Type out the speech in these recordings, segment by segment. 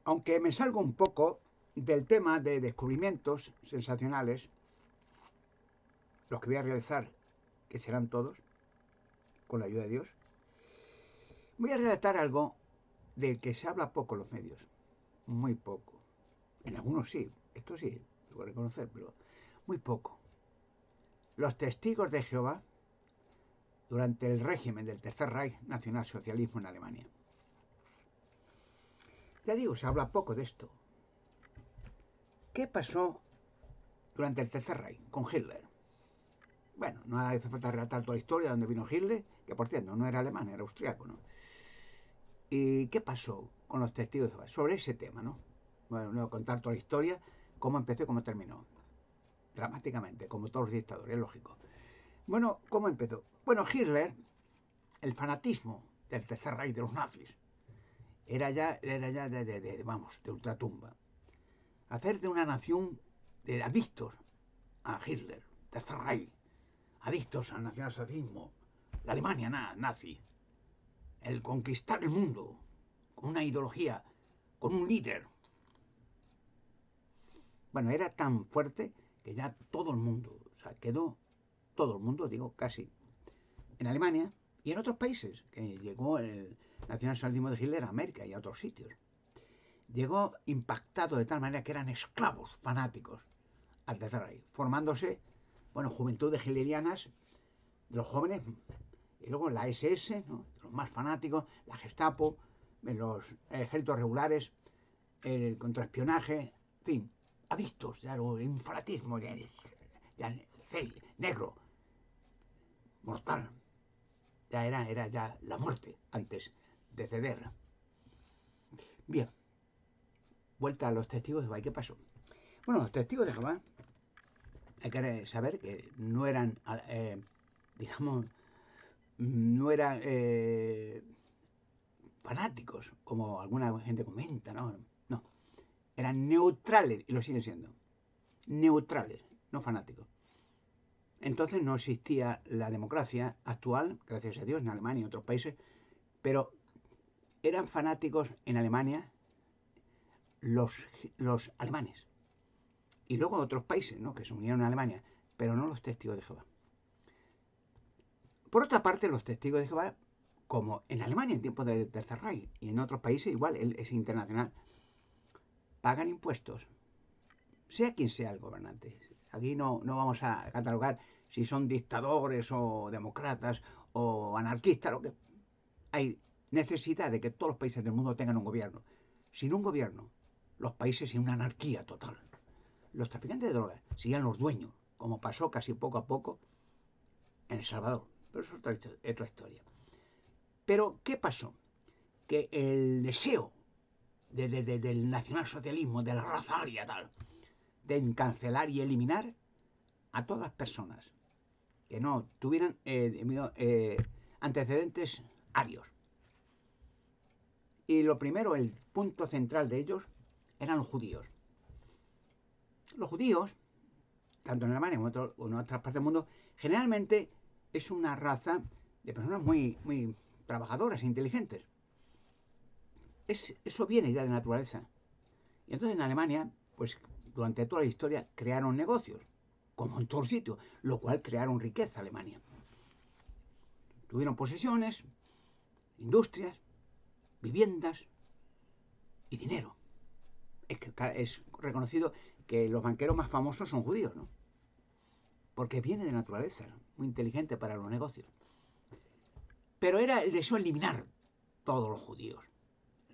aunque me salgo un poco del tema de descubrimientos sensacionales, los que voy a realizar, que serán todos, con la ayuda de Dios, voy a relatar algo del que se habla poco en los medios, muy poco. En algunos sí, esto sí, debo reconocer, pero muy poco. Los testigos de Jehová durante el régimen del Tercer Reich nacionalsocialismo en Alemania. Ya digo, se habla poco de esto. ¿Qué pasó durante el Tercer Reich con Hitler? Bueno, no hace falta relatar toda la historia de dónde vino Hitler, que por cierto no era alemán, era austriaco, ¿no? ¿Y qué pasó con los testigos de Jehová? Sobre ese tema, ¿no? Bueno, no contar toda la historia, cómo empezó y cómo terminó. Dramáticamente, como todos los dictadores, es lógico. Bueno, ¿cómo empezó? Bueno, Hitler, el fanatismo del Tercer Reich de los nazis, era ya vamos, de ultratumba. Hacer de una nación de adictos a Hitler, Tercer Reich, adictos al nacionalsocialismo, la Alemania nazi, el conquistar el mundo con una ideología, con un líder. Bueno, era tan fuerte que ya todo el mundo, o sea, quedó todo el mundo, digo casi, en Alemania y en otros países, que llegó el nacionalsocialismo de Hitler a América y a otros sitios. Llegó impactado de tal manera que eran esclavos fanáticos al Tercer Reich, formándose, bueno, juventudes hitlerianas de los jóvenes, y luego la SS, ¿no? Los más fanáticos, la Gestapo, los ejércitos regulares, el contraespionaje, en fin, adictos, ya el fanatismo, ya negro, mortal. Ya era ya la muerte antes de ceder. Bien, vuelta a los testigos de Jehová. ¿Qué pasó? Bueno, los testigos de Jehová, hay que saber que no eran, digamos, no eran fanáticos, como alguna gente comenta, ¿no? No, eran neutrales, y lo siguen siendo. Neutrales, no fanáticos. Entonces no existía la democracia actual, gracias a Dios, en Alemania y otros países, pero eran fanáticos en Alemania los, los alemanes. Y luego otros países, ¿no? Que se unieron a Alemania, pero no los testigos de Jehová. Por otra parte, los testigos de Jehová, como en Alemania en tiempos del Tercer Reich y en otros países igual, es internacional, pagan impuestos, sea quien sea el gobernante. Aquí no vamos a catalogar si son dictadores o demócratas o anarquistas, lo que hay necesidad de que todos los países del mundo tengan un gobierno. Sin un gobierno, los países sin una anarquía total. Los traficantes de drogas serían los dueños, como pasó casi poco a poco en El Salvador. Pero eso es otra historia. Pero, ¿qué pasó? Que el deseo del nacionalsocialismo, de la raza aria, tal, de encancelar y eliminar a todas las personas que no tuvieran antecedentes arios. Y lo primero, el punto central de ellos, eran los judíos. Los judíos, tanto en Alemania como en otras partes del mundo, generalmente es una raza de personas muy trabajadoras e inteligentes. Eso viene ya de naturaleza. Y entonces en Alemania, pues durante toda la historia crearon negocios, como en todos sitios, lo cual crearon riqueza Alemania. Tuvieron posesiones, industrias, viviendas y dinero. Es reconocido que los banqueros más famosos son judíos, ¿no? Porque viene de naturaleza, muy inteligente para los negocios. Pero era el deseo de eliminar todos los judíos,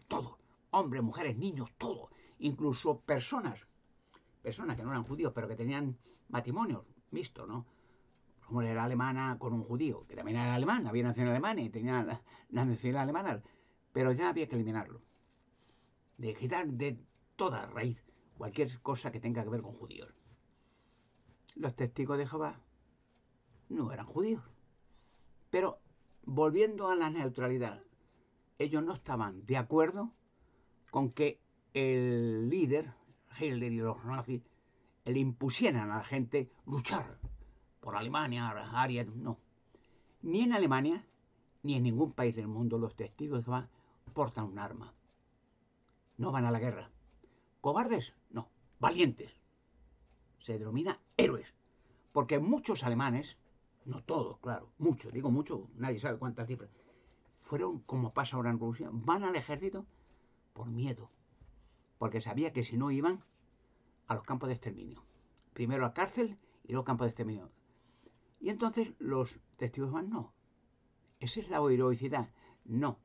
todo, hombres, mujeres, niños, todo, incluso personas que no eran judíos, pero que tenían matrimonios mixtos, ¿no? Una mujer era alemana con un judío, que también era alemán, había nacido en Alemania y tenía la nacionalidad alemana, pero ya había que eliminarlo, de quitar de toda raíz cualquier cosa que tenga que ver con judíos. Los testigos de Jehová no eran judíos, pero volviendo a la neutralidad, ellos no estaban de acuerdo con que el líder, Hitler y los nazis, le impusieran a la gente luchar por Alemania, Aria, no. Ni en Alemania, ni en ningún país del mundo los testigos de Jehová portan un arma. no van a la guerra. ¿Cobardes? No, valientes. Se denomina héroes. Porque muchos alemanes, no todos, claro, muchos, digo muchos, nadie sabe cuántas cifras, fueron, como pasa ahora en Rusia, van al ejército por miedo. Porque sabía que si no iban a los campos de exterminio. Primero a la cárcel y luego campos de exterminio. Y entonces los testigos van, no. Esa es la heroicidad. No,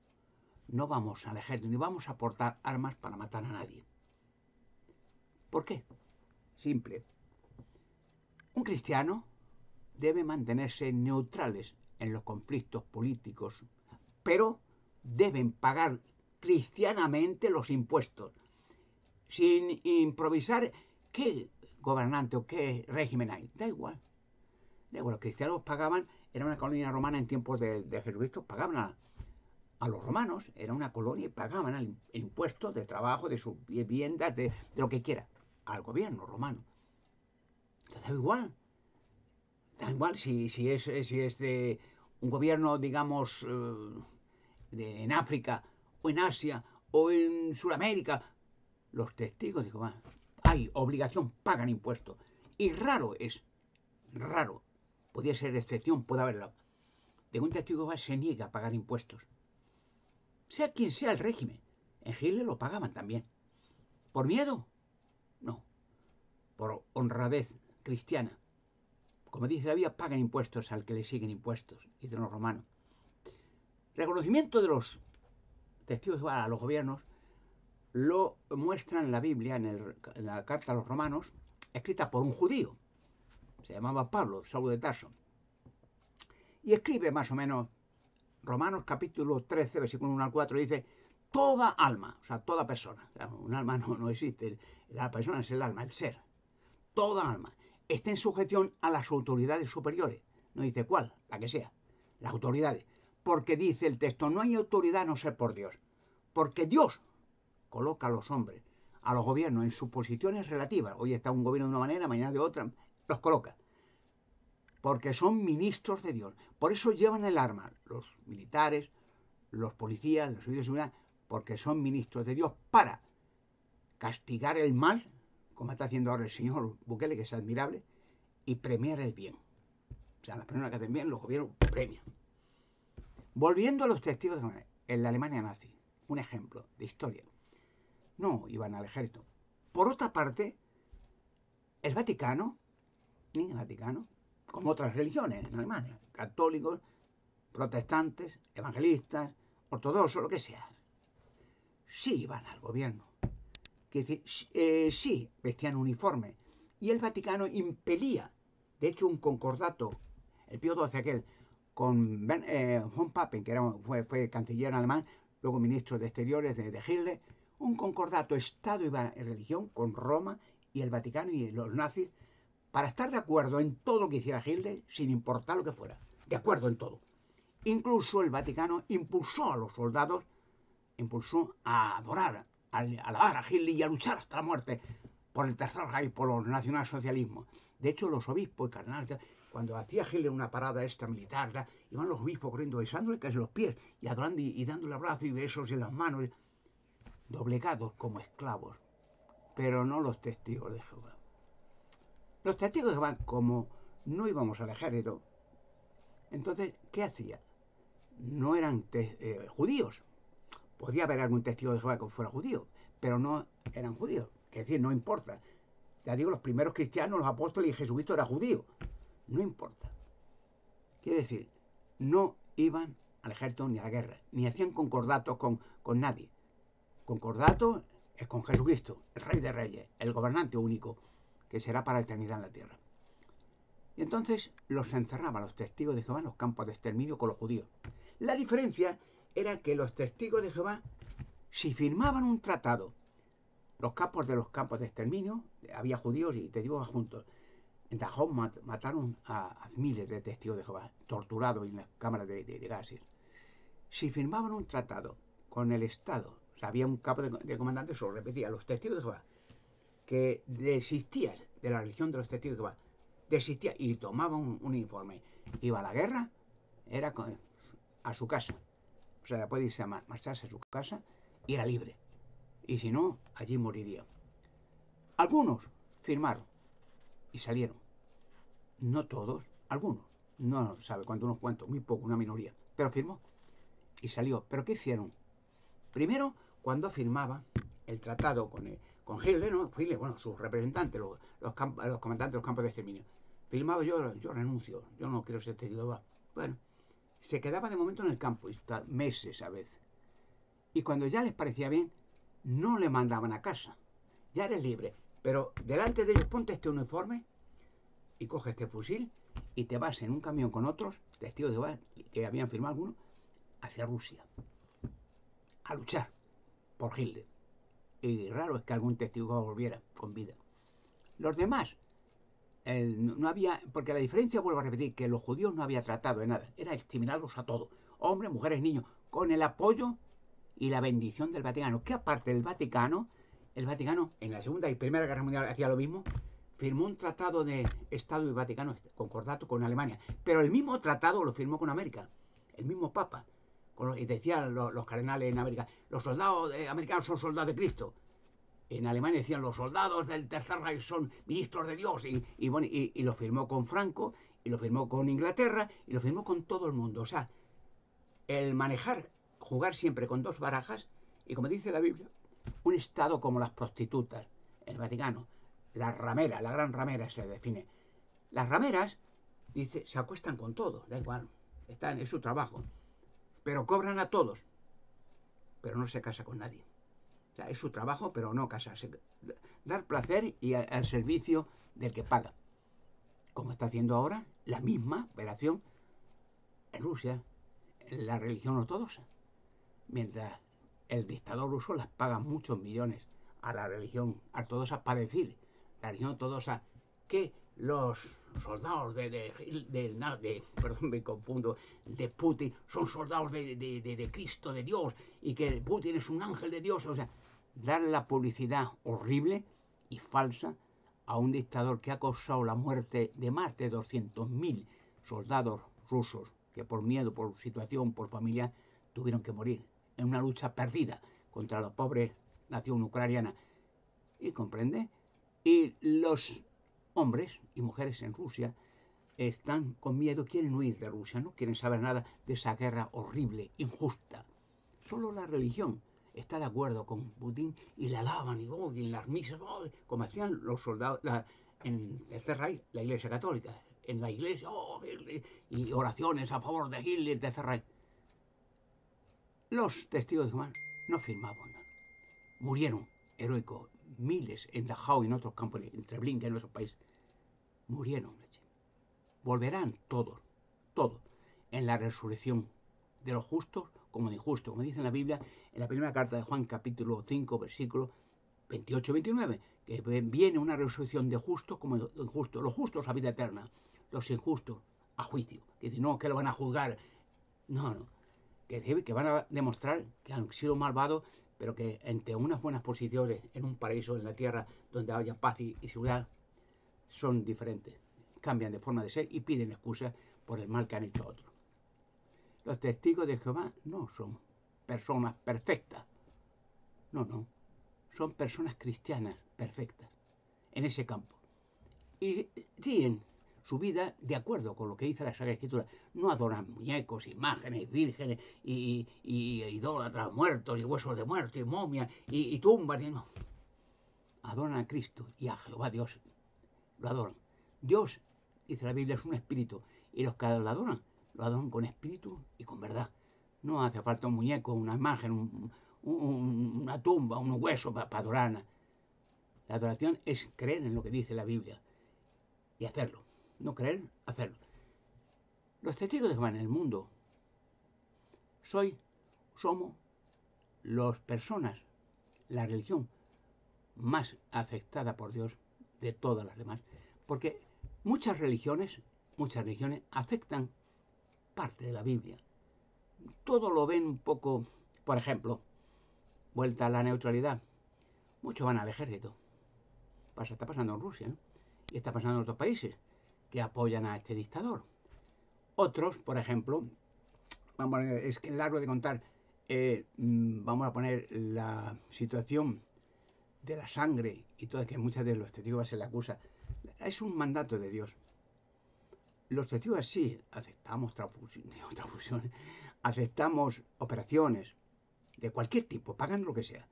no vamos al ejército ni vamos a portar armas para matar a nadie. ¿Por qué? Simple. Un cristiano debe mantenerse neutrales en los conflictos políticos, pero deben pagar cristianamente los impuestos, sin improvisar qué gobernante o qué régimen hay. Da igual. Los cristianos pagaban, era una colonia romana en tiempos de Jesucristo, pagaban a los romanos, era una colonia y pagaban el impuesto de trabajo, de sus viviendas, de lo que quiera, al gobierno romano. Da igual si es de un gobierno, digamos, en África, o en Asia, o en Sudamérica. Los testigos de Jehová, hay obligación, pagan impuestos. Y raro, podría ser excepción, puede haberla, de un testigo de Jehová se niega a pagar impuestos. Sea quien sea el régimen. En Hitler lo pagaban también. ¿Por miedo? No. Por honradez cristiana. Como dice la Biblia, pagan impuestos al que le siguen impuestos, dicen los romanos. Reconocimiento de los testigos de Jehová a los gobiernos lo muestra en la Biblia, en la carta a los romanos, escrita por un judío. Se llamaba Pablo, Saulo de Tarso. Y escribe más o menos, Romanos capítulo 13, versículo 1 al 4, dice, toda alma, o sea, toda persona, un alma no existe, la persona es el alma, el ser, toda alma, está en sujeción a las autoridades superiores. No dice cuál, la que sea, las autoridades. Porque dice el texto, no hay autoridad a no ser por Dios. Porque Dios coloca a los hombres, a los gobiernos en sus posiciones relativas. Hoy está un gobierno de una manera, mañana de otra, los coloca. Porque son ministros de Dios. Por eso llevan el arma, los militares, los policías, los servicios de seguridad, porque son ministros de Dios para castigar el mal, como está haciendo ahora el señor Bukele, que es admirable, y premiar el bien. O sea, las personas que hacen bien, los gobiernos premian. Volviendo a los testigos de Jehová, en la Alemania nazi, un ejemplo de historia. No iban al ejército. Por otra parte, el Vaticano, como otras religiones en Alemania, católicos, protestantes, evangelistas, ortodoxos, lo que sea, sí iban al gobierno. Sí vestían uniforme. Y el Vaticano impelía, de hecho, un concordato, el Pío XII aquel, con von Papen, que fue canciller alemán, luego ministro de Exteriores de Hitler, un concordato Estado y religión con Roma y el Vaticano y los nazis para estar de acuerdo en todo lo que hiciera Hitler, sin importar lo que fuera. De acuerdo en todo. Incluso el Vaticano impulsó a los soldados, impulsó a adorar, a alabar a Hitler y a luchar hasta la muerte por el Tercer Reich, por los nacionalsocialismos. De hecho, los obispos y cardenales, cuando hacía Hitler una parada extra militar, iban los obispos corriendo, besándole casi los pies y adorando y dándole abrazos y besos en las manos, doblegados como esclavos. Pero no los testigos de Jehová. Los testigos de Jehová, como no íbamos al ejército, entonces, ¿qué hacían? No eran judíos. Podía haber algún testigo de Jehová que fuera judío, pero no eran judíos. Es decir, no importa. Ya digo, los primeros cristianos, los apóstoles y Jesucristo era judío. No importa. Quiere decir, no iban al ejército ni a la guerra, ni hacían concordatos con nadie. Concordato es con Jesucristo, el Rey de Reyes, el gobernante único, que será para la eternidad en la tierra. Y entonces los encerraban los testigos de Jehová en los campos de exterminio con los judíos. La diferencia era que los testigos de Jehová, si firmaban un tratado, los campos de exterminio, había judíos y testigos juntos. En Dachau mataron a miles de testigos de Jehová, torturados en las cámaras de gases. Si firmaban un tratado con el Estado, o sea, había un capo de comandante, se lo repetía, los testigos de Jehová, que desistían de la religión de los testigos de Jehová, desistía y tomaba un informe, iba a la guerra, era a su casa. O sea, puede irse a marcharse a su casa y era libre. y si no, allí moriría. Algunos firmaron y salieron. No todos, algunos. No sabe cuánto, unos cuantos, muy poco, una minoría. Pero firmó y salió. ¿Pero qué hicieron? Primero, cuando firmaba el tratado con Hitler, ¿no? Hitler, bueno, sus representantes, los comandantes de los campos de exterminio. Firmaba yo renuncio, yo no quiero ser testigo de Jehová. Bueno, se quedaba de momento en el campo, meses a veces. Y cuando ya les parecía bien, no le mandaban a casa. Ya eres libre, pero delante de ellos ponte este uniforme y coge este fusil y te vas en un camión con otros testigos de Jehová que habían firmado algunos hacia Rusia a luchar por Hitler. Y raro es que algún testigo volviera con vida. Los demás, no había, porque la diferencia, vuelvo a repetir, que los judíos no había tratado de nada, era exterminarlos a todos, hombres, mujeres, niños, con el apoyo y la bendición del Vaticano, que aparte del Vaticano, el Vaticano en la Segunda y Primera Guerra Mundial hacía lo mismo, firmó un tratado de Estado y Vaticano, concordato con Alemania, pero el mismo tratado lo firmó con América, el mismo Papa, y decían los cardenales en América, los soldados americanos son soldados de Cristo. En Alemania decían los soldados del Tercer Reich son ministros de Dios y lo firmó con Franco y lo firmó con Inglaterra y lo firmó con todo el mundo. O sea, el manejar, jugar siempre con dos barajas y como dice la Biblia, un estado como las prostitutas, el Vaticano, la ramera, la gran ramera se define. Las rameras, dice, se acuestan con todo, da igual, es su trabajo, pero cobran a todos, pero no se casa con nadie. O sea, es su trabajo, pero no casarse. Dar placer y al servicio del que paga. Como está haciendo ahora la misma operación en Rusia, en la religión ortodoxa. Mientras el dictador ruso las paga muchos millones a la religión ortodoxa para decir, la religión ortodoxa, que los soldados perdón, me confundo, de Putin son soldados de Cristo, de Dios, y que Putin es un ángel de Dios. O sea, dar la publicidad horrible y falsa a un dictador que ha causado la muerte de más de 200.000 soldados rusos que por miedo, por situación, por familia, tuvieron que morir en una lucha perdida contra la pobre nación ucraniana. ¿Y comprende? Y los hombres y mujeres en Rusia están con miedo, quieren huir de Rusia, no quieren saber nada de esa guerra horrible, injusta. Solo la religión está de acuerdo con Putin y la alaban y en las misas, como hacían los soldados en el Tercer Reich, la Iglesia Católica, en la iglesia, y oraciones a favor de Hitler, Tercer Reich. Los testigos de Jehová no firmaban nada. Murieron heroicos, miles en Dachau y en otros campos, en Treblinka, en nuestro país. Murieron. Volverán todos, todos, en la resurrección de los justos como de injustos. Como dice en la Biblia, en la primera carta de Juan, capítulo 5, versículo 28-29, que viene una resurrección de justos como de injustos. Los justos a vida eterna, los injustos a juicio. Que dicen, no, que lo van a juzgar. No, no. Que van a demostrar que han sido malvados, pero que entre unas buenas posiciones en un paraíso en la tierra donde haya paz y seguridad, son diferentes. Cambian de forma de ser y piden excusas por el mal que han hecho a otros. Los testigos de Jehová no son personas perfectas. No, no. Son personas cristianas perfectas en ese campo. Y siguen su vida de acuerdo con lo que dice la Sagrada Escritura. No adoran muñecos, imágenes, vírgenes, y idólatras, muertos, y huesos de muertos, y momias, y tumbas. No. Adoran a Cristo y a Jehová Dios. Lo adoran. Dios, dice la Biblia, es un espíritu. Y los que lo adoran con espíritu y con verdad. No hace falta un muñeco, una imagen, una tumba, un hueso para adorar. La adoración es creer en lo que dice la Biblia y hacerlo. No creer, hacerlo. Los testigos de Jehová en el mundo somos las personas, la religión más aceptada por Dios de todas las demás. Porque muchas religiones aceptan parte de la Biblia. Todo lo ven un poco, por ejemplo, vuelta a la neutralidad. Muchos van al ejército. Está pasando en Rusia, ¿no? Y está pasando en otros países que apoyan a este dictador. Otros, por ejemplo, es que es largo de contar, vamos a poner la situación de la sangre y todo, que muchas de los testigos se le acusa, es un mandato de Dios. Los testigos sí aceptamos transfusiones, aceptamos operaciones de cualquier tipo, pagan lo que sea.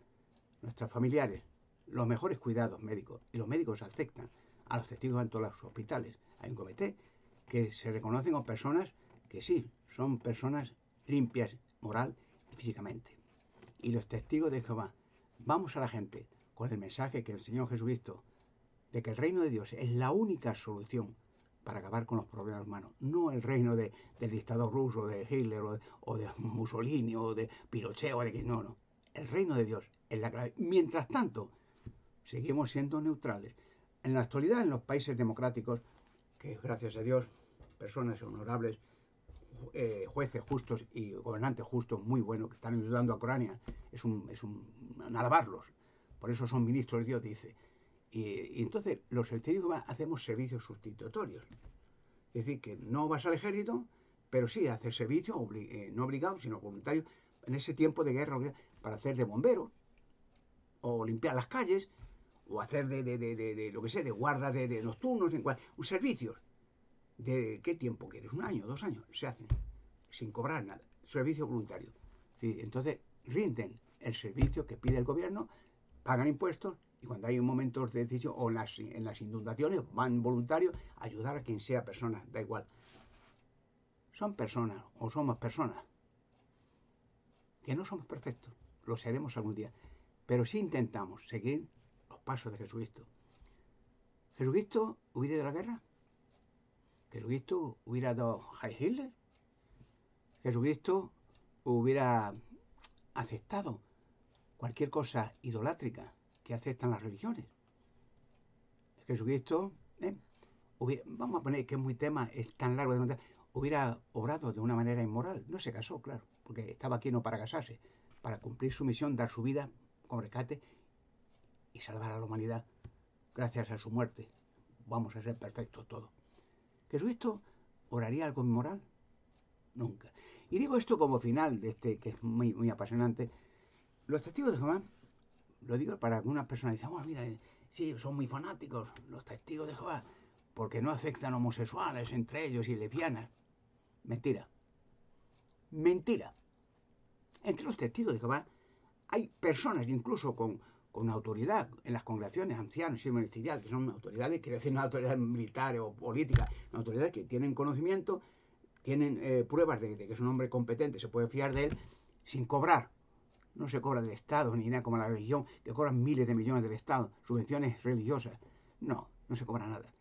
Nuestros familiares, los mejores cuidados médicos, y los médicos aceptan a los testigos en todos los hospitales. Hay un comité que se reconocen como personas que sí, son personas limpias, moral y físicamente. Y los testigos de Jehová, vamos a la gente con el mensaje que enseñó Jesucristo, de que el reino de Dios es la única solución para acabar con los problemas humanos, no el reino del dictador ruso, de Hitler, o de Mussolini, o de Pinochet, o de que no. El reino de Dios es la clave. Mientras tanto, seguimos siendo neutrales. En la actualidad, en los países democráticos, que gracias a Dios, personas honorables, jueces justos y gobernantes justos muy buenos que están ayudando a Ucrania, es un alabarlos. Por eso son ministros de Dios, dice. Y entonces los testigos hacemos servicios sustitutorios. Es decir, que no vas al ejército, pero sí haces servicio, no obligado, sino voluntario, en ese tiempo de guerra, para hacer de bombero, o limpiar las calles, o hacer de lo que sé, de guarda de nocturnos, un servicio. ¿De qué tiempo quieres? ¿1 año, 2 años? Se hacen, sin cobrar nada. Servicio voluntario. ¿Sí? Entonces, rinden el servicio que pide el gobierno, pagan impuestos, y cuando hay momentos de decisión, o en las inundaciones, van voluntarios a ayudar a quien sea persona, da igual. Son personas, o somos personas, que no somos perfectos, lo seremos algún día, pero sí intentamos seguir los pasos de Jesucristo. ¿Jesucristo hubiera ido a la guerra? ¿Jesucristo hubiera dado Heil Hitler? ¿Jesucristo hubiera aceptado cualquier cosa idolátrica que aceptan las religiones? Jesucristo, vamos a poner que es muy tema, es tan largo de contar, hubiera obrado de una manera inmoral. No se casó, claro, porque estaba aquí no para casarse, para cumplir su misión, dar su vida como rescate y salvar a la humanidad gracias a su muerte. Vamos a ser perfectos todos. ¿Jesucristo oraría algo inmoral? Nunca. Y digo esto como final de este, que es muy, muy apasionante. Los testigos de Jehová, lo digo para algunas personas dicen, oh, mira, sí, son muy fanáticos los testigos de Jehová, porque no aceptan homosexuales entre ellos y lesbianas. Mentira. Mentira. Entre los testigos de Jehová hay personas, incluso con autoridad en las congregaciones, ancianos y ministeriales, que son autoridades, quiero decir, no autoridades militares o políticas, autoridades que tienen conocimiento, tienen pruebas de que es un hombre competente, se puede fiar de él, sin cobrar. No se cobra del Estado ni nada como la religión, que cobran miles de millones del Estado, subvenciones religiosas. No, no se cobra nada.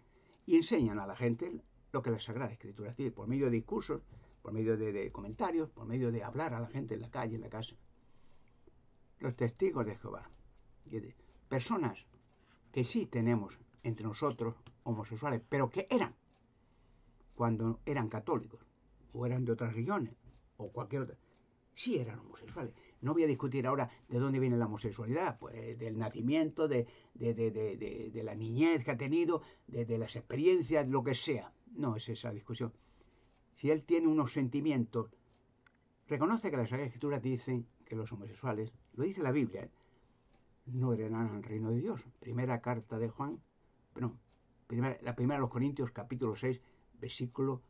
Y enseñan a la gente lo que la Sagrada Escritura dice, por medio de discursos, por medio de comentarios, por medio de hablar a la gente en la calle, en la casa. Los testigos de Jehová, personas que sí tenemos entre nosotros homosexuales, pero que eran, cuando eran católicos, o eran de otras religiones, o cualquier otra, sí eran homosexuales. No voy a discutir ahora de dónde viene la homosexualidad, pues del nacimiento, de la niñez que ha tenido, de las experiencias, lo que sea. No es esa discusión. Si él tiene unos sentimientos, reconoce que las Sagradas Escrituras dicen que los homosexuales, lo dice la Biblia, no heredarán al reino de Dios. Primera carta de Juan, la primera de los Corintios, capítulo 6, versículo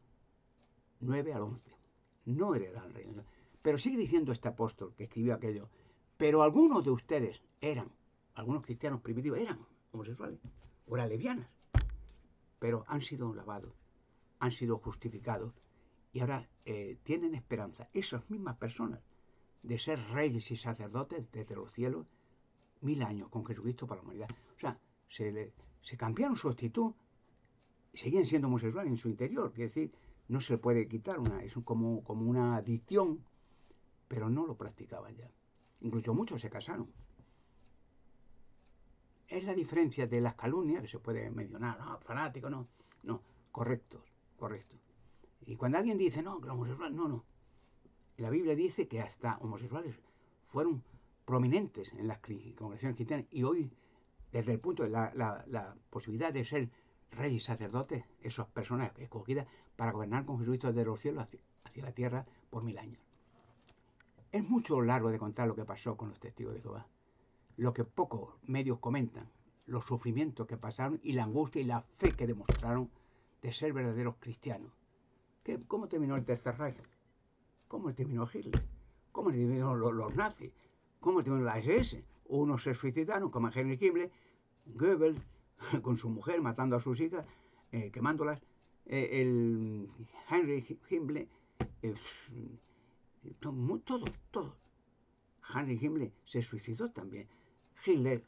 9 al 11. No heredarán al reino de Dios. Pero sigue diciendo este apóstol que escribió aquello, pero algunos de ustedes algunos cristianos primitivos eran homosexuales, o eran lesbianas, pero han sido lavados, han sido justificados, y ahora tienen esperanza, esas mismas personas, de ser reyes y sacerdotes desde los cielos, 1000 años con Jesucristo para la humanidad. O sea, se cambiaron su actitud, seguían siendo homosexuales en su interior, quiere decir, no se le puede quitar, es como una adicción, pero no lo practicaban ya. Incluso muchos se casaron. Es la diferencia de las calumnias, que se puede mencionar, fanáticos, no, correctos. Y cuando alguien dice, no, que los homosexuales, no. La Biblia dice que hasta homosexuales fueron prominentes en las congregaciones cristianas, y hoy, desde el punto de la posibilidad de ser rey y sacerdote, esas personas escogidas para gobernar con Jesucristo desde los cielos hacia la tierra por 1000 años. Es mucho largo de contar lo que pasó con los testigos de Jehová. Lo que pocos medios comentan, los sufrimientos que pasaron y la angustia y la fe que demostraron de ser verdaderos cristianos. ¿Cómo terminó el Tercer Reich? ¿Cómo terminó Hitler? ¿Cómo terminó los nazis? ¿Cómo terminó la SS? Unos se suicidaron, como Henry Himmler, Goebbels, con su mujer matando a sus hijas, quemándolas. El Henry Himmler, todo. Henry Himmler se suicidó también. Hitler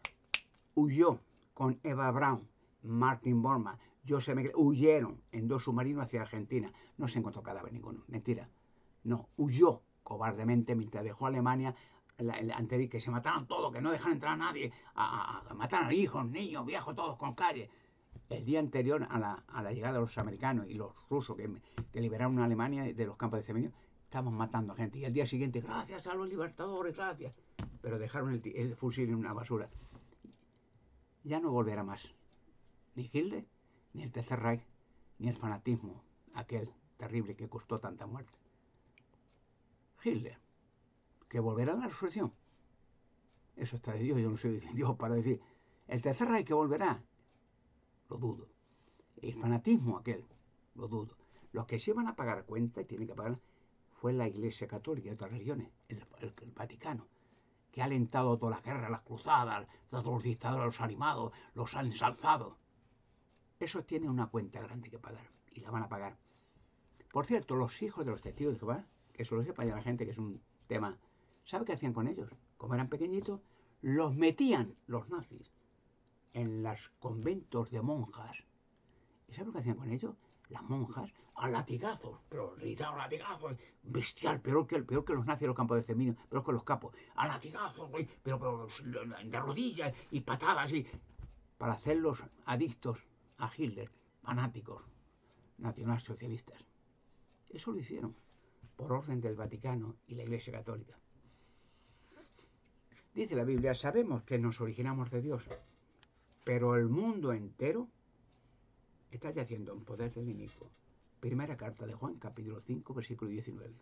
huyó con Eva Braun, Martin Bormann, Joseph Mengele, huyeron en 2 submarinos hacia Argentina. No se encontró cadáver ninguno, mentira. No, huyó cobardemente mientras dejó a Alemania antes de que se mataron todos, que no dejaron entrar a nadie, a matar a hijos, niños, viejos, todos con calle. El día anterior a la llegada de los americanos y los rusos que liberaron a Alemania de los campos de exterminio, estaban matando a gente. Y al día siguiente, gracias a los libertadores, gracias. Pero dejaron el fusil en una basura. Ya no volverá más. Ni Hitler, ni el Tercer Reich, ni el fanatismo, aquel terrible que costó tanta muerte. Hitler, que volverá a la resurrección. Eso está de Dios, yo no soy Dios para decir. El Tercer Reich que volverá, lo dudo. El fanatismo aquel, lo dudo. Los que se iban a pagar cuenta y tienen que pagar fue la Iglesia Católica y otras religiones, el Vaticano, que ha alentado todas las guerras, las cruzadas, todos los dictadores, los animados, los han ensalzado. Esos tienen una cuenta grande que pagar y la van a pagar. Por cierto, los hijos de los testigos de Jehová, que eso lo sepa ya la gente, que es un tema, ¿sabe qué hacían con ellos? Como eran pequeñitos, los metían los nazis en los conventos de monjas. ¿Y sabe lo que hacían con ellos? Las monjas a latigazos, pero gritaban latigazos, bestial, peor que los nazis en los campos de exterminio, peor que los capos, a latigazos, pero de rodillas y patadas, para hacerlos adictos a Hitler, fanáticos nacionalsocialistas. Eso lo hicieron por orden del Vaticano y la Iglesia Católica. Dice la Biblia, sabemos que nos originamos de Dios, pero el mundo entero está yaciendo en poder del inicuo. Primera carta de Juan, capítulo 5, versículo 19.